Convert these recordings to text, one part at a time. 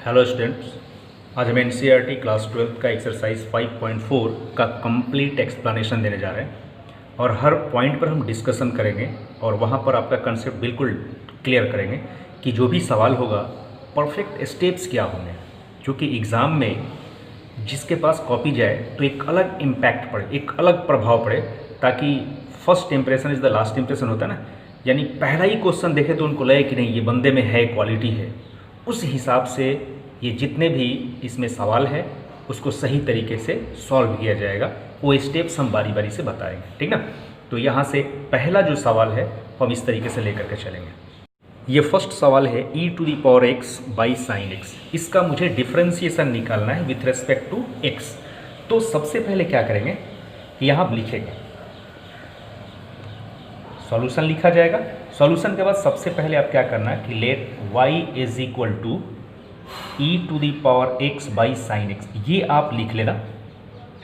Hello students, आज हम NCERT class 12 का एक्सरसाइज 5.4 का कंप्लीट एक्सप्लेनेशन देने जा रहे हैं और हर पॉइंट पर हम डिस्कशन करेंगे और वहाँ पर आपका कंसेप्ट बिल्कुल क्लियर करेंगे कि जो भी सवाल होगा परफेक्ट स्टेप्स क्या होंगे, क्योंकि एग्ज़ाम में जिसके पास कॉपी जाए तो एक अलग इम्पैक्ट पड़े, एक अलग प्रभाव पड़े, ताकि first impression is the last impression होता है ना। यानी पहला ही क्वेश्चन देखे तो उनको लगे कि नहीं, ये बंदे में है, क्वालिटी है। उस हिसाब से ये जितने भी इसमें सवाल है उसको सही तरीके से सॉल्व किया जाएगा। वो स्टेप्स हम बारी बारी से बताएंगे, ठीक ना। तो यहाँ से पहला जो सवाल है हम इस तरीके से लेकर के चलेंगे। ये फर्स्ट सवाल है e⁻x बाई साइन एक्स। इसका मुझे डिफ्रेंसिएशन निकालना है विथ रेस्पेक्ट टू x। तो सबसे पहले क्या करेंगे, यहाँ लिखेंगे, सॉल्यूशन लिखा जाएगा। सॉल्यूशन के बाद सबसे पहले आप क्या करना है कि let y is equal to e⁻x by sine x, ये आप लिख लेना,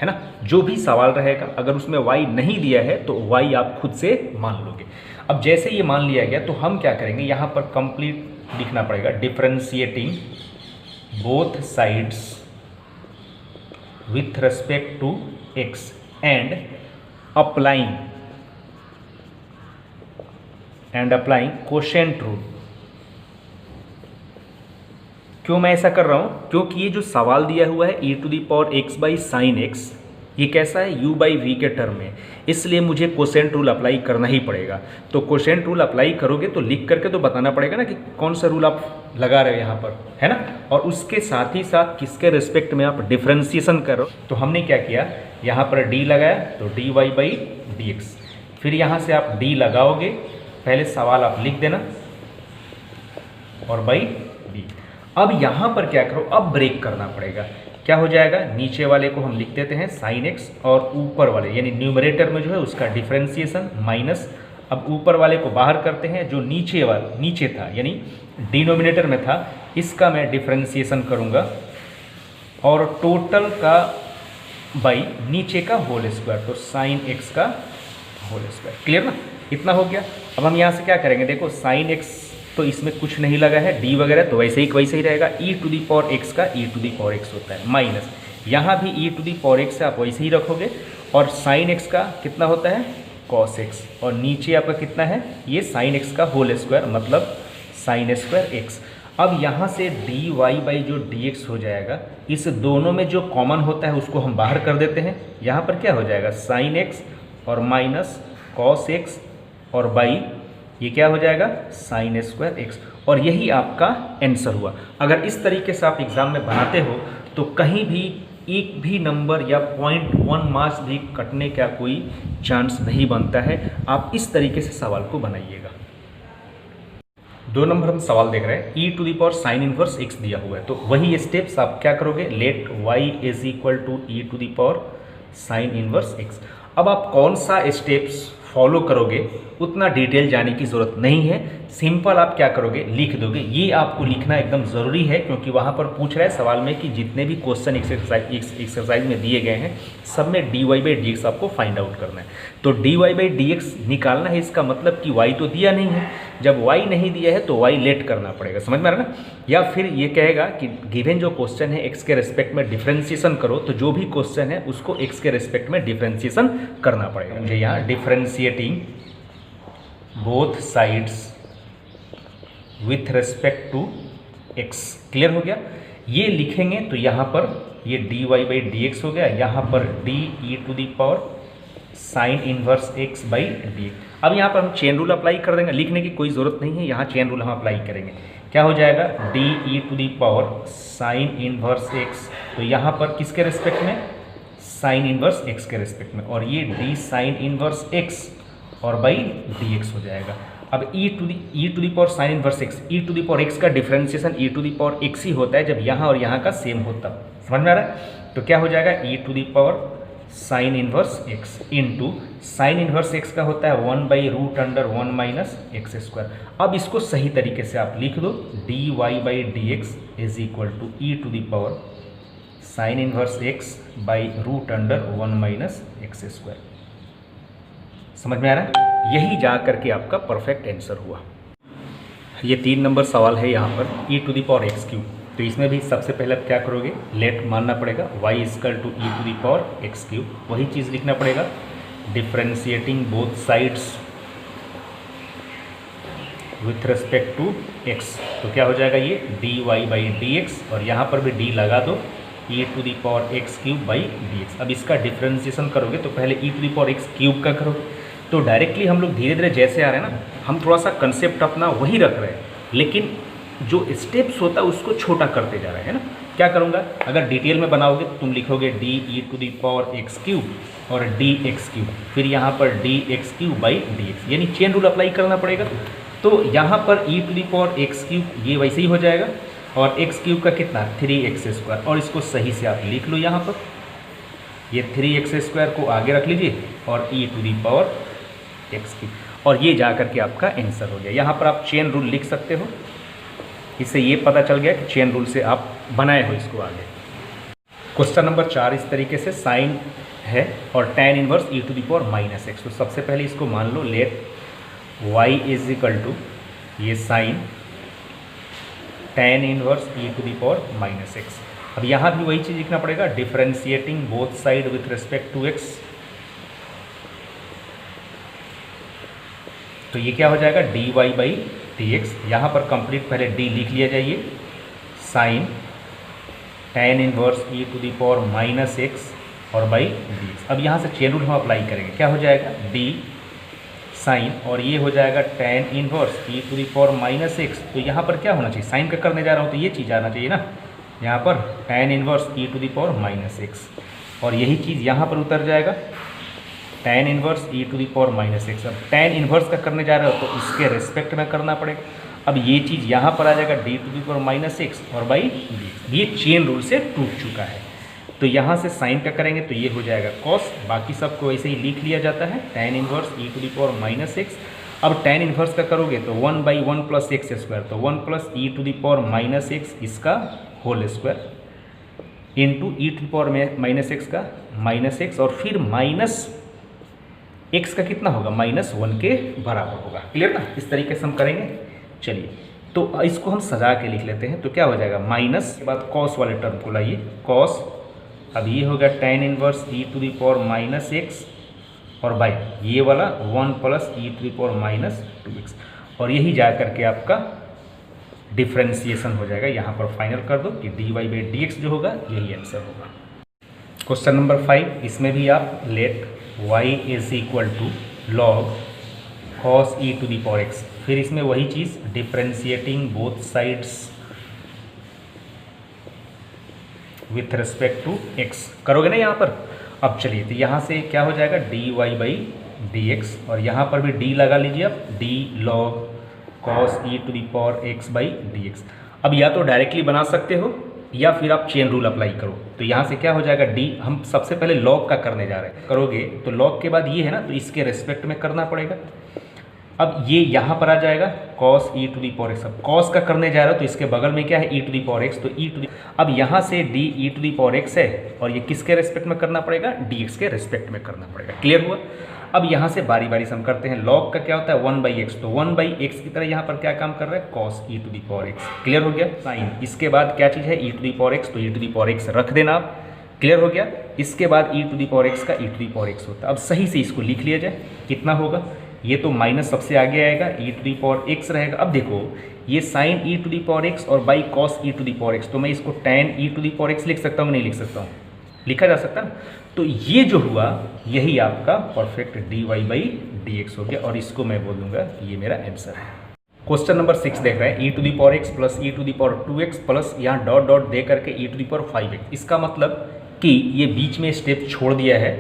है ना। जो भी सवाल रहेगा अगर उसमें y नहीं दिया है तो y आप खुद से मान लोगे। अब जैसे ये मान लिया गया तो हम क्या करेंगे, यहाँ पर कंप्लीट लिखना पड़ेगा, differentiating both sides with respect to x and applying quotient rule. क्यों मैं ऐसा कर रहा हूँ, क्योंकि ये जो सवाल दिया हुआ है e⁻x बाई साइन एक्स, ये कैसा है, u बाई वी के टर्म में, इसलिए मुझे क्वोशिएंट रूल अप्लाई करना ही पड़ेगा। तो क्वोशिएंट रूल अप्लाई करोगे तो लिख करके तो बताना पड़ेगा ना कि कौन सा रूल आप लगा रहे हो यहाँ पर, है ना। और उसके साथ ही साथ किसके रिस्पेक्ट में आप डिफ्रेंसिएशन करो। तो हमने क्या किया, यहाँ पर d लगाया तो dy बाई dx, फिर यहाँ से आप d लगाओगे, पहले सवाल आप लिख देना और बाई डी। अब यहाँ पर क्या करो, अब ब्रेक करना पड़ेगा। क्या हो जाएगा, नीचे वाले को हम लिख देते हैं साइन एक्स और ऊपर वाले यानी न्यूमरेटर में जो है उसका डिफरेंशिएशन माइनस। अब ऊपर वाले को बाहर करते हैं, जो नीचे था यानी डिनोमिनेटर में था, इसका मैं डिफरेंशिएशन करूँगा और टोटल का बाई नीचे का होल स्क्वायर, तो साइन एक्स का होल स्क्वायर। क्लियर ना, इतना हो गया। अब हम यहाँ से क्या करेंगे, देखो साइन एक्स तो इसमें कुछ नहीं लगा है, डी वगैरह तो वैसे ही रहेगा। e⁻x का e⁻x होता है माइनस, यहाँ भी e⁻x आप वैसे ही रखोगे और साइन एक्स का कितना होता है, cos x, और नीचे आपका कितना है, ये साइन एक्स का होल स्क्वायर मतलब साइन स्क्वायर एक्स। अब यहाँ से dy बाई जो dx हो जाएगा, इस दोनों में जो कॉमन होता है उसको हम बाहर कर देते हैं। यहाँ पर क्या हो जाएगा, साइन एक्स और माइनस cos x और बाई ये क्या हो जाएगा, साइन स्क्वायर एक्स। और यही आपका आंसर हुआ। अगर इस तरीके से आप एग्जाम में बनाते हो तो कहीं भी एक भी नंबर या 0.1 मार्क्स भी कटने का कोई चांस नहीं बनता है। आप इस तरीके से सवाल को बनाइएगा। 2 नंबर हम सवाल देख रहे हैं, e⁻ साइन इनवर्स x दिया हुआ है, तो वही स्टेप्स आप क्या करोगे, let y is equal to e⁻ sine inverse x। अब आप कौन सा स्टेप्स फॉलो करोगे उतना डिटेल जाने की ज़रूरत नहीं है, सिंपल आप क्या करोगे, लिख दोगे। ये आपको लिखना एकदम ज़रूरी है, क्योंकि वहाँ पर पूछ रहा है सवाल में कि जितने भी क्वेश्चन एक्सरसाइज में दिए गए हैं सब में dy बाई dx आपको फाइंड आउट करना है। तो dy बाई dx निकालना है, इसका मतलब कि y तो दिया नहीं है। जब y नहीं दिया है तो y लेट करना पड़ेगा, समझ में आ रहा ना। या फिर ये कहेगा कि गिवन जो क्वेश्चन है x के रिस्पेक्ट में डिफ्रेंशिएशन करो, तो जो भी क्वेश्चन है उसको x के रिस्पेक्ट में डिफ्रेंशिएशन करना पड़ेगा। मुझे यहाँ differentiating both sides with respect to x, clear हो गया। ये लिखेंगे तो यहाँ पर ये dy बाई dx हो गया, यहाँ पर d sign inverse x by dx। अब यहाँ पर हम चेन रूल अप्लाई कर देंगे, लिखने की कोई ज़रूरत नहीं है, यहाँ चेन रूल हम अप्लाई करेंगे। क्या हो जाएगा, d साइन इनवर्स x, तो यहाँ पर किसके रिस्पेक्ट में, साइन इनवर्स x के रिस्पेक्ट में, और ये d साइन इनवर्स x और बाई dx हो जाएगा। अब e⁻ sine inverse x, e⁻x का डिफरेंशिएशन e⁻x ही होता है जब यहाँ और यहाँ का सेम हो तब, समझ में आ रहा है। तो क्या हो जाएगा, e⁻ sine inverse x into sine inverse x का होता है 1/√1 माइनस एक्स स्क्वायर। अब इसको सही तरीके से आप लिख दो, dy by dx is equal to e⁻ sine inverse x by √1 minus x square. समझ में आ रहा है, यही जा करके आपका परफेक्ट आंसर हुआ। ये 3 नंबर सवाल है यहाँ पर e⁻x क्यूब। तो इसमें भी सबसे पहले आप क्या करोगे, लेट मानना पड़ेगा y equal to e to the power x cube, वही चीज़ लिखना पड़ेगा, differentiating both sides with respect to x। तो क्या हो जाएगा ये dy बाई डी एक्स, और यहाँ पर भी d लगा दो, e to the power x cube by d x. अब इसका डिफ्रेंशिएशन करोगे तो पहले e to the power x cube का करोगे, तो डायरेक्टली हम लोग धीरे धीरे जैसे आ रहे हैं ना, हम थोड़ा सा कंसेप्ट अपना वही रख रहे हैं, लेकिन जो स्टेप्स होता है उसको छोटा करते जा रहे हैं ना। क्या करूँगा, अगर डिटेल में बनाओगे तो तुम लिखोगे d e to the power x cube और डी एक्स क्यूब, फिर यहाँ पर d x cube by d x, यानी चेन रूल अप्लाई करना पड़ेगा। तो यहाँ पर e to the power x cube ये वैसे ही हो जाएगा, और एक्स क्यूब का कितना 3x स्क्वायर, और इसको सही से आप लिख लो यहाँ पर, ये 3x स्क्वायर को आगे रख लीजिए और e to the power x cube, और ये जा करके आपका आंसर हो गया। यहाँ पर आप चेन रूल लिख सकते हो, इससे ये पता चल गया कि चेन रूल से आप बनाए हो इसको आगे। क्वेश्चन नंबर 4 इस तरीके से साइन है और tan inverse e to the power minus x. तो सबसे पहले इसको मान लो, let y is equal to ये sine tan inverse e to the power minus x. अब यहाँ भी वही चीज़ लिखना पड़ेगा, differentiating both side with respect to x। तो ये क्या हो जाएगा dy बाई डी एक्स, यहाँ पर कंप्लीट पहले d लिख लिया जाइए, sine tan inverse e to the power minus x और बाई डी एक्स। अब यहाँ से चेन रूल हम अप्लाई करेंगे, क्या हो जाएगा d साइन, और ये हो जाएगा tan inverse e to the power minus x. तो यहाँ पर क्या होना चाहिए, साइन का करने जा रहा हूँ तो ये चीज़ आना चाहिए ना, यहाँ पर tan inverse e to the power minus x, और यही चीज़ यहाँ पर उतर जाएगा tan inverse e to the power minus x. अब tan इनवर्स का करने जा रहे हो तो इसके रेस्पेक्ट में करना पड़ेगा। अब ये चीज़ यहाँ पर आ जाएगा d to the power minus x और बाई डी, ये चेन रूल से टूट चुका है। तो यहाँ से साइन का करेंगे तो ये हो जाएगा कॉस, बाकी सबको ऐसे ही लिख लिया जाता है, tan inverse e to the power minus x. अब tan इनवर्स का करोगे तो 1 बाई 1 प्लस एक्स स्क्वायर, तो 1 plus e to the power minus x इसका whole square into e to the power minus x का माइनस एक्स, और फिर minus x का कितना होगा -1 के बराबर होगा। क्लियर ना, इस तरीके से हम करेंगे। चलिए तो इसको हम सजा के लिख लेते हैं, तो क्या हो जाएगा माइनस के बाद कॉस वाले टर्म को लाइए, कॉस, अब ये होगा tan inverse e to the power minus x और बाई ये वाला 1 plus e to the power minus 2x, और यही जा करके आपका डिफ्रेंशिएशन हो जाएगा। यहाँ पर फाइनल कर दो कि dy बाई डी एक्स जो होगा यही आंसर होगा। क्वेश्चन नंबर 5, इसमें भी आप let y is equal to log cos e to the power x, फिर इसमें वही चीज़ differentiating both sides with respect to x करोगे ना यहाँ पर। अब चलिए तो यहाँ से क्या हो जाएगा dy बाई डी एक्स, और यहाँ पर भी d लगा लीजिए आप, d log cos e to the power x by d x. अब या तो डायरेक्टली बना सकते हो या फिर आप चेन रूल अप्लाई करो। तो यहाँ से क्या हो जाएगा d, हम सबसे पहले लॉग का करने जा रहे हैं, करोगे तो लॉग के बाद ये है ना, तो इसके रेस्पेक्ट में करना पड़ेगा। अब ये यहाँ पर आ जाएगा cos e to the power x, अब कॉस का करने जा रहे हो तो इसके बगल में क्या है e to the power x, तो ई टू दी, अब यहाँ से d e to the power x है, और ये किसके रेस्पेक्ट में करना पड़ेगा डी एक्स के रेस्पेक्ट में करना पड़ेगा। क्लियर हुआ। अब यहाँ से बारी बारी से हम करते हैं, लॉग का क्या होता है 1 बाई एक्स, तो 1 बाई एक्स की तरह यहाँ पर क्या काम कर रहा है cos e to the power x. Clear हो गया। साइन, इसके बाद क्या चीज़ है e to the power x, तो e to the power x रख देना आप। क्लियर हो गया। इसके बाद e to the power x का e to the power x होता है। अब सही से इसको लिख लिया जाए, कितना होगा, ये तो माइनस सबसे आगे आएगा, e to the power x रहेगा। अब देखो ये sine e to the power x और by cos e to the power x, तो मैं इसको tan e to the power x लिख सकता हूँ, नहीं लिख सकता हूँ, लिखा जा सकता है। तो ये जो हुआ यही आपका perfect dy by d x हो गया, और इसको मैं बोलूँगा ये मेरा आंसर है। क्वेश्चन नंबर 6 देख रहे हैं, e to the power x plus e to the power 2x plus यहाँ डॉट डॉट दे करके e to the power 5x। इसका मतलब कि ये बीच में स्टेप छोड़ दिया है,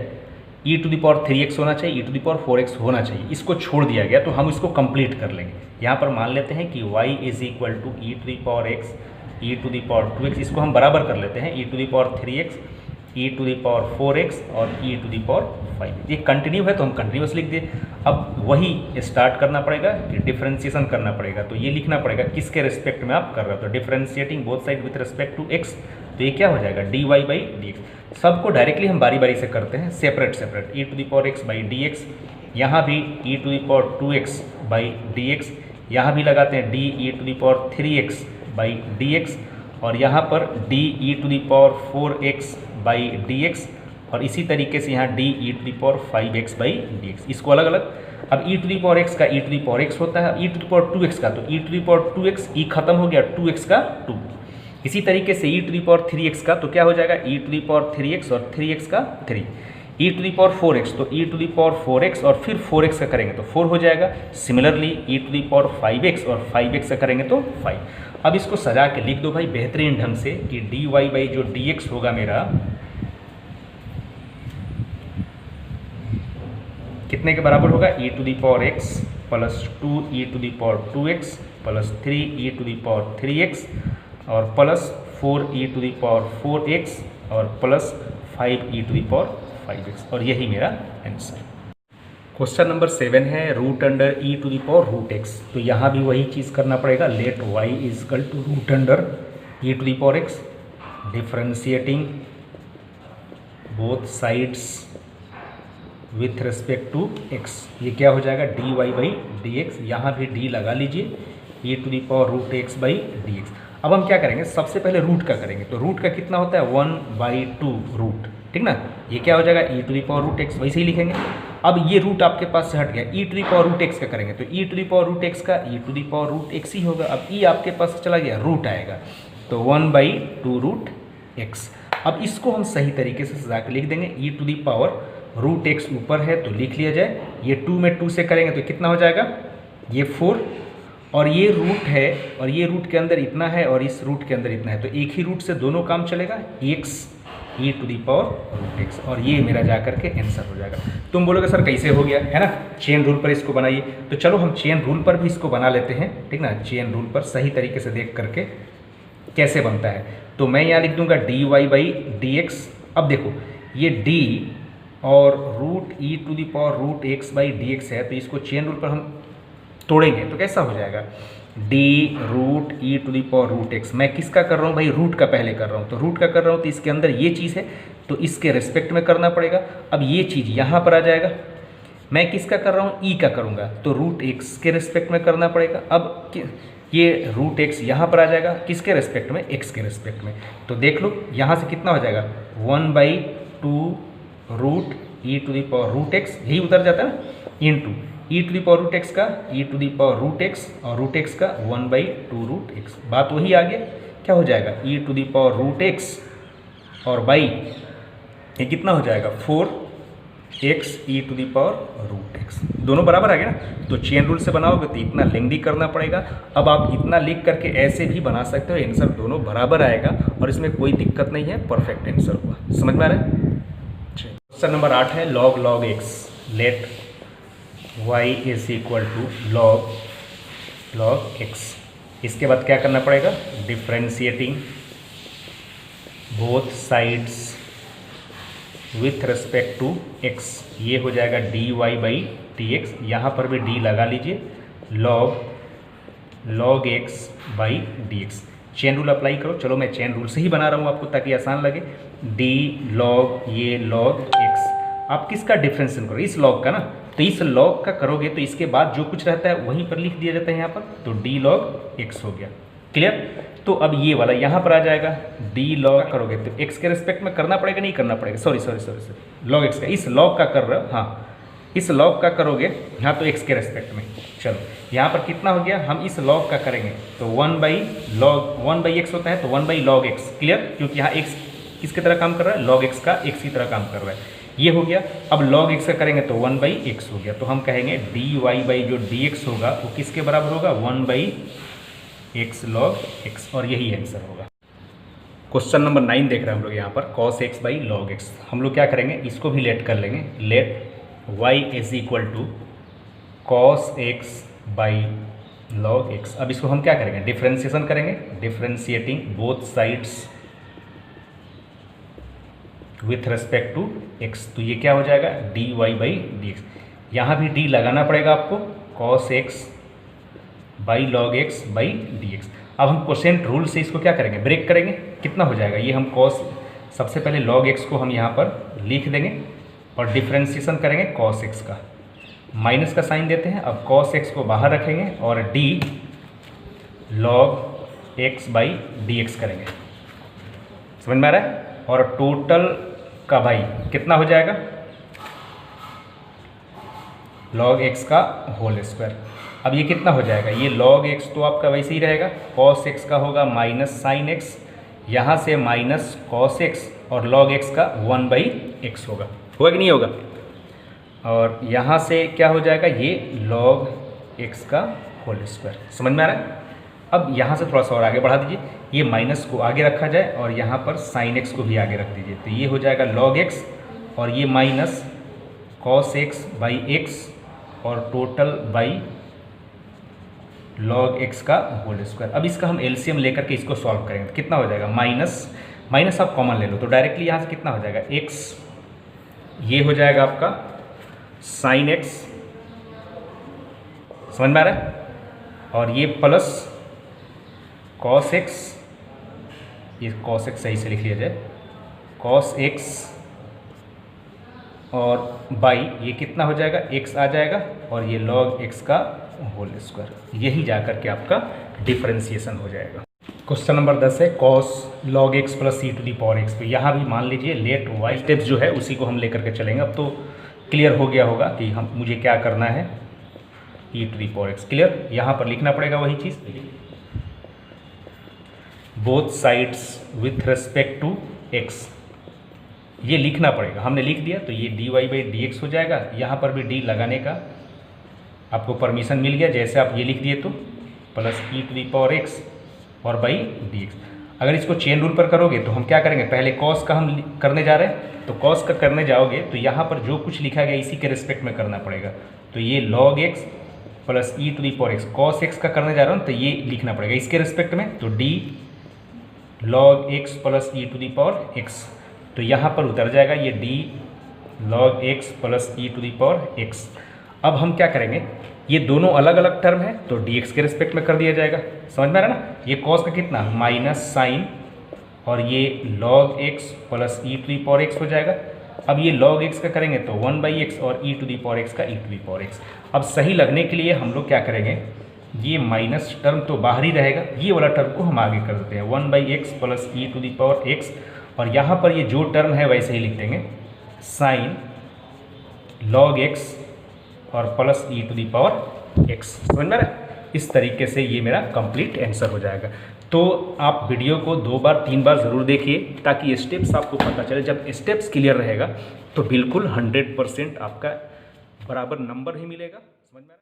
e to the power 3x होना चाहिए, ई टू दी पावर 4x होना चाहिए, इसको छोड़ दिया गया, तो हम इसको कंप्लीट कर लेंगे। यहाँ पर मान लेते हैं कि y is equal to e to the power x e to the power 2x, इसको हम बराबर कर लेते हैं, e to the power 3x e to the power 4x और ई टू दी पावर 5। ये कंटिन्यू है तो हम कंटिन्यूस लिख दिए। अब वही स्टार्ट करना पड़ेगा कि डिफ्रेंशिएशन करना पड़ेगा, तो ये लिखना पड़ेगा किसके रिस्पेक्ट में आप कर रहे हो, तो differentiating both side with respect to x, तो ये क्या हो जाएगा dy बाई डी एक्स। सबको डायरेक्टली हम बारी बारी से करते हैं, separate separate, e to the power x by d x, यहाँ भी e to the power 2x by d x, यहाँ भी लगाते हैं d e to the power 3x by d x, और यहाँ पर d e to the power 4x by d x, और इसी तरीके से यहाँ d e to the power 5x by d x, इसको अलग अलग। अब e to the power x का e to the power x होता है, e to the power 2x का तो e to the power 2x, ई खत्म हो गया, 2x का 2। इसी तरीके से ई टू दी पावर 3x का तो क्या हो जाएगा, e to the power 3x और 3x का 3। E to the power 4x तो e to the power 4x और फिर 4x का करेंगे तो 4 हो जाएगा। Similarly e to the power 5x और 5x का करेंगे तो 5। अब इसको सजा के लिख दो भाई बेहतरीन ढंग से कि dy बाई जो dx होगा मेरा कितने के बराबर होगा, e to the power x plus 2 e to the power 2x plus 3 e to the power 3x और plus 4 e to the power 4x और plus 5 e to the power 5x, और यही मेरा आंसर। क्वेश्चन नंबर 7 है root under e to the power root x। तो यहाँ भी वही चीज़ करना पड़ेगा, let y is equal to root under e to the power x, differentiating both sides with respect to x। ये क्या हो जाएगा, dy बाई डी एक्स, यहाँ भी d लगा लीजिए, e to the power root x by d x. अब हम क्या करेंगे, सबसे पहले रूट का करेंगे, तो रूट का कितना होता है 1/2 रूट, ठीक ना। ये क्या हो जाएगा e to the power root x, वैसे ही लिखेंगे। अब ये रूट आपके पास से हट गया, e to the power root x का करेंगे तो e to the power root x का e to the power root x ही होगा। अब ई आपके पास से चला गया, रूट आएगा तो 1/2 रूट x। अब इसको हम सही तरीके से सजा के लिख देंगे, e to the power root x ऊपर है तो लिख लिया जाए, ये 2 में 2 से करेंगे तो कितना हो जाएगा, ये 4, और ये रूट है और ये रूट के अंदर इतना है और इस रूट के अंदर इतना है, तो एक ही रूट से दोनों काम चलेगा, x e to the power root x, और ये मेरा जा करके आंसर हो जाएगा। तुम बोलोगे सर कैसे हो गया, है ना, चेन रूल पर इसको बनाइए। तो चलो हम चेन रूल पर भी इसको बना लेते हैं, ठीक ना, चेन रूल पर सही तरीके से देख करके कैसे बनता है। तो मैं यहाँ लिख दूंगा dy बाई डी एक्स। अब देखो ये d और root e to the power root x by d x है, तो इसको चेन रूल पर हम तोड़ेंगे तो कैसा हो जाएगा, d root e to the power root x। मैं किसका कर रहा हूँ भाई, रूट का पहले कर रहा हूँ, तो रूट का कर रहा हूँ तो इसके अंदर ये चीज़ है तो इसके रिस्पेक्ट में करना पड़ेगा। अब ये चीज़ यहाँ पर आ जाएगा, मैं किसका कर रहा हूँ, e का करूँगा तो रूट x के रिस्पेक्ट में करना पड़ेगा। अब ये रूट x यहाँ पर आ जाएगा, किसके रिस्पेक्ट में, x के रिस्पेक्ट में। तो देख लो यहाँ से कितना हो जाएगा 1/2 root e to the power root x, यही उतर जाता है ना, into e to the power root x का e to the power root x और रूट x का 1/2 रूट x। बात वही आ गया, क्या हो जाएगा e to the power root x और बाई ये कितना हो जाएगा 4x e to the power root x, दोनों बराबर आ गया ना। तो चेन रूल से बनाओगे तो इतना लेंथी करना पड़ेगा। अब आप इतना लिख करके ऐसे भी बना सकते हो, आंसर दोनों बराबर आएगा और इसमें कोई दिक्कत नहीं है, परफेक्ट आंसर हुआ। समझ में आ रहा है। क्वेश्चन नंबर 8 है log x, let y is equal to log x। इसके बाद क्या करना पड़ेगा, differentiating both sides with respect to x, ये हो जाएगा dy बाई डी एक्स, यहाँ पर भी d लगा लीजिए, log x by d x. Chain rule apply करो, चलो मैं चेन रूल से ही बना रहा हूँ आपको ताकि आसान लगे। d log ये log x, आप किसका डिफ्रेंशिएशन करो, इस log का ना, तो इस log का करोगे तो इसके बाद जो कुछ रहता है वहीं पर लिख दिया जाता है यहाँ पर, तो d log x हो गया। क्लियर। तो अब ये वाला यहाँ पर आ जाएगा, d log करोगे तो x के रिस्पेक्ट में करना पड़ेगा, नहीं करना पड़ेगा, सॉरी log x का, इस log का कर रहे हो, हाँ इस log का करोगे यहाँ तो x के रिस्पेक्ट में। चलो यहाँ पर कितना हो गया, हम इस log का करेंगे तो 1/x होता है तो 1/log x। क्लियर, क्योंकि यहाँ x किसकी तरह काम कर रहा है, log x का x की तरह काम कर रहा है, ये हो गया। अब log x का करेंगे तो 1/x हो गया, तो हम कहेंगे dy बाई जो dx होगा वो किसके बराबर होगा, 1/x log x, और यही आंसर होगा। क्वेश्चन नंबर 9 देख रहे हैं हम लोग यहाँ पर, cos x by log x। हम लोग क्या करेंगे, इसको भी लेट कर लेंगे, let y is equal to cos x by log x। अब इसको हम क्या करेंगे, डिफ्रेंशिएशन करेंगे, differentiating both sides with respect to x, तो ये क्या हो जाएगा dy बाई डी एक्स। यहाँ भी d लगाना पड़ेगा आपको, cos x by log x by d x. अब हम कोसेंट रूल से इसको क्या करेंगे, ब्रेक करेंगे, कितना हो जाएगा, ये हम cos, सबसे पहले log x को हम यहाँ पर लिख देंगे और डिफ्रेंशिएशन करेंगे cos x का, माइनस का साइन देते हैं। अब cos x को बाहर रखेंगे और d log x by d x करेंगे, समझ में आ रहा है। और टोटल का भाई कितना हो जाएगा, log x का होल स्क्वायर। अब ये कितना हो जाएगा, ये log x तो आपका वैसे ही रहेगा, cos x का होगा माइनस साइन x, यहाँ से माइनस cos x और log x का 1/x होगा कि नहीं होगा। और यहाँ से क्या हो जाएगा, ये log x का होल स्क्वायर, समझ में आ रहा है। अब यहाँ से थोड़ा सा और आगे बढ़ा दीजिए, ये माइनस को आगे रखा जाए और यहाँ पर साइन x को भी आगे रख दीजिए, तो ये हो जाएगा log x और ये minus cos x by x और टोटल बाई log x का होल स्क्वायर। अब इसका हम एलसीएम लेकर के इसको सॉल्व करेंगे तो कितना हो जाएगा, माइनस माइनस आप कॉमन ले लो तो डायरेक्टली यहाँ से कितना हो जाएगा, x, ये हो जाएगा आपका साइन x, समझ में आ रहा है, और ये प्लस cos x, ये cos x सही से लिख लिया जाए, cos x और बाई ये कितना हो जाएगा, x आ जाएगा और ये log x का होल स्क्वायर, यही जाकर के आपका डिफरेंशिएशन हो जाएगा। क्वेश्चन नंबर 10 है cos log x plus e to the power x। तो यहाँ भी मान लीजिए लेट y स्टेप्स जो है उसी को हम लेकर के चलेंगे। अब तो क्लियर हो गया होगा कि मुझे क्या करना है, e to the power x clear, यहाँ पर लिखना पड़ेगा वही चीज़, both sides with respect to x, ये लिखना पड़ेगा, हमने लिख दिया तो ये dy बाई डी एक्स हो जाएगा। यहाँ पर भी d लगाने का आपको परमिशन मिल गया, जैसे आप ये लिख दिए तो plus e to the power x और बाई डी एक्स। अगर इसको चेन रूल पर करोगे तो हम क्या करेंगे, पहले cos का हम करने जा रहे हैं तो cos का करने जाओगे तो यहाँ पर जो कुछ लिखा गया इसी के रिस्पेक्ट में करना पड़ेगा। तो ये log x plus e to the power x, cos x का करने जा रहा हूँ तो ये लिखना पड़ेगा इसके रिस्पेक्ट में, तो d log x plus e to the power x, तो यहाँ पर उतर जाएगा ये d log x plus e to the power x। अब हम क्या करेंगे, ये दोनों अलग अलग टर्म है तो dx के रिस्पेक्ट में कर दिया जाएगा, समझ में आ रहा है ना। ये cos का कितना माइनस साइन और ये log x plus e to the power x हो जाएगा। अब ये log x का करेंगे तो 1/x और e to the power x का e to the power x। अब सही लगने के लिए हम लोग क्या करेंगे, ये माइनस टर्म तो बाहर ही रहेगा, ये वाला टर्म को हम आगे कर देते हैं 1/x plus e to the power x, और यहाँ पर ये जो टर्म है वैसे ही लिख देंगे साइन log x और plus e to the power x, समझ में आ रहा है। इस तरीके से ये मेरा कंप्लीट आंसर हो जाएगा। तो आप वीडियो को 2 बार 3 बार ज़रूर देखिए ताकि स्टेप्स आपको पता चले। जब स्टेप्स क्लियर रहेगा तो बिल्कुल 100% आपका बराबर नंबर ही मिलेगा, समझ में आ रहा है।